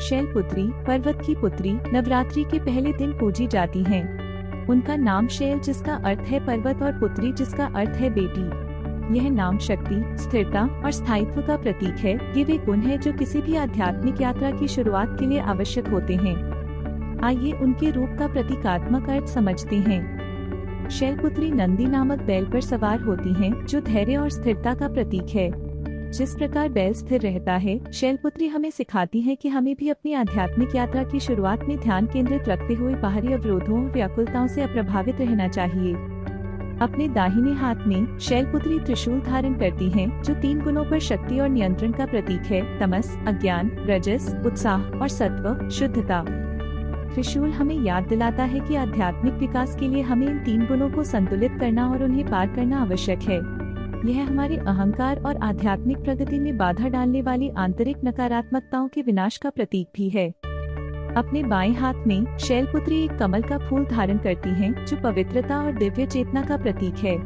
शैलपुत्री, पर्वत की पुत्री, नवरात्रि के पहले दिन पूजी जाती हैं। उनका नाम शैल जिसका अर्थ है पर्वत और पुत्री जिसका अर्थ है बेटी। यह नाम शक्ति, स्थिरता और स्थायित्व का प्रतीक है। ये वे गुण हैं जो किसी भी आध्यात्मिक यात्रा की शुरुआत के लिए आवश्यक होते हैं। आइए उनके रूप का प्रतीकात्मक अर्थ समझते हैं। शैलपुत्री नंदी नामक बैल पर सवार होती हैं, जो धैर्य और स्थिरता का प्रतीक है। जिस प्रकार बैल स्थिर रहता है, शैलपुत्री हमें सिखाती है कि हमें भी अपनी आध्यात्मिक यात्रा की शुरुआत में ध्यान केंद्रित रखते हुए बाहरी अवरोधों और व्याकुलताओं से अप्रभावित रहना चाहिए। अपने दाहिने हाथ में शैलपुत्री त्रिशूल धारण करती हैं, जो 3 गुणों पर शक्ति और नियंत्रण का प्रतीक है: तमस, अज्ञान, रजस, उत्साह और सत्व, शुद्धता। त्रिशूल हमें याद दिलाता है कि आध्यात्मिक विकास के लिए हमें इन 3 गुणों को संतुलित करना और उन्हें पार करना आवश्यक है। यह हमारे अहंकार और आध्यात्मिक प्रगति में बाधा डालने वाली आंतरिक नकारात्मकताओं के विनाश का प्रतीक भी है। अपने बाएं हाथ में शैलपुत्री एक कमल का फूल धारण करती हैं, जो पवित्रता और दिव्य चेतना का प्रतीक है।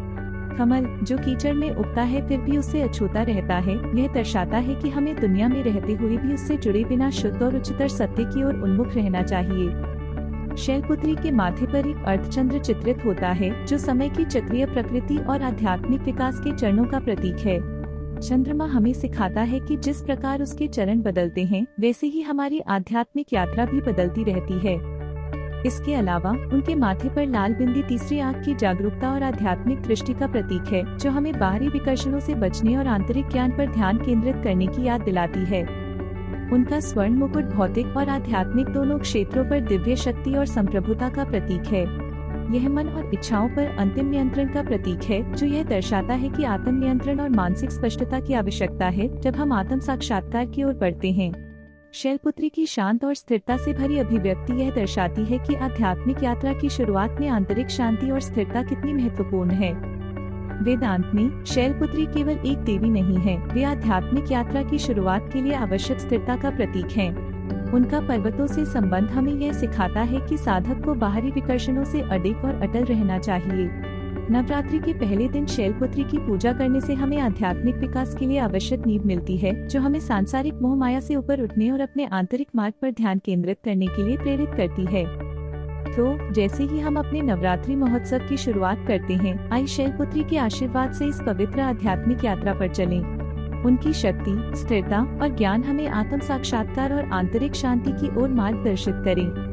कमल, जो कीचड़ में उगता है फिर भी उससे अछूता रहता है, यह दर्शाता है कि हमें दुनिया में रहते हुए भी उससे जुड़े बिना शुद्ध और उच्चतर सत्य की ओर उन्मुख रहना चाहिए। शैलपुत्री के माथे पर एक अर्धचंद्र चित्रित होता है, जो समय की चक्रीय प्रकृति और आध्यात्मिक विकास के चरणों का प्रतीक है। चंद्रमा हमें सिखाता है कि जिस प्रकार उसके चरण बदलते हैं, वैसे ही हमारी आध्यात्मिक यात्रा भी बदलती रहती है। इसके अलावा उनके माथे पर लाल बिंदी तीसरी आंख की जागरूकता और आध्यात्मिक दृष्टि का प्रतीक है, जो हमें बाहरी विकर्षणों से बचने और आंतरिक ज्ञान पर ध्यान केंद्रित करने की याद दिलाती है। उनका स्वर्ण मुकुट भौतिक और आध्यात्मिक दोनों क्षेत्रों पर दिव्य शक्ति और संप्रभुता का प्रतीक है। यह मन और इच्छाओं पर अंतिम नियंत्रण का प्रतीक है, जो यह दर्शाता है कि आत्म नियंत्रण और मानसिक स्पष्टता की आवश्यकता है जब हम आत्म साक्षात्कार की ओर बढ़ते हैं। शैलपुत्री की शांत और स्थिरता से भरी अभिव्यक्ति यह दर्शाती है कि आध्यात्मिक यात्रा की शुरुआत में आंतरिक शांति और स्थिरता कितनी महत्वपूर्ण है। वेदांत में शैलपुत्री केवल एक देवी नहीं है, वे आध्यात्मिक यात्रा की शुरुआत के लिए आवश्यक स्थिरता का प्रतीक हैं। उनका पर्वतों से संबंध हमें यह सिखाता है कि साधक को बाहरी विकर्षणों से अडिग और अटल रहना चाहिए। नवरात्रि के पहले दिन शैलपुत्री की पूजा करने से हमें आध्यात्मिक विकास के लिए आवश्यक नींव मिलती है, जो हमें सांसारिक मोह माया से ऊपर उठने और अपने आंतरिक मार्ग पर ध्यान केंद्रित करने के लिए प्रेरित करती है। तो जैसे ही हम अपने नवरात्रि महोत्सव की शुरुआत करते हैं, आइए शैलपुत्री के आशीर्वाद से इस पवित्र आध्यात्मिक यात्रा पर चलें। उनकी शक्ति, स्थिरता और ज्ञान हमें आत्म साक्षात्कार और आंतरिक शांति की ओर मार्गदर्शित करें।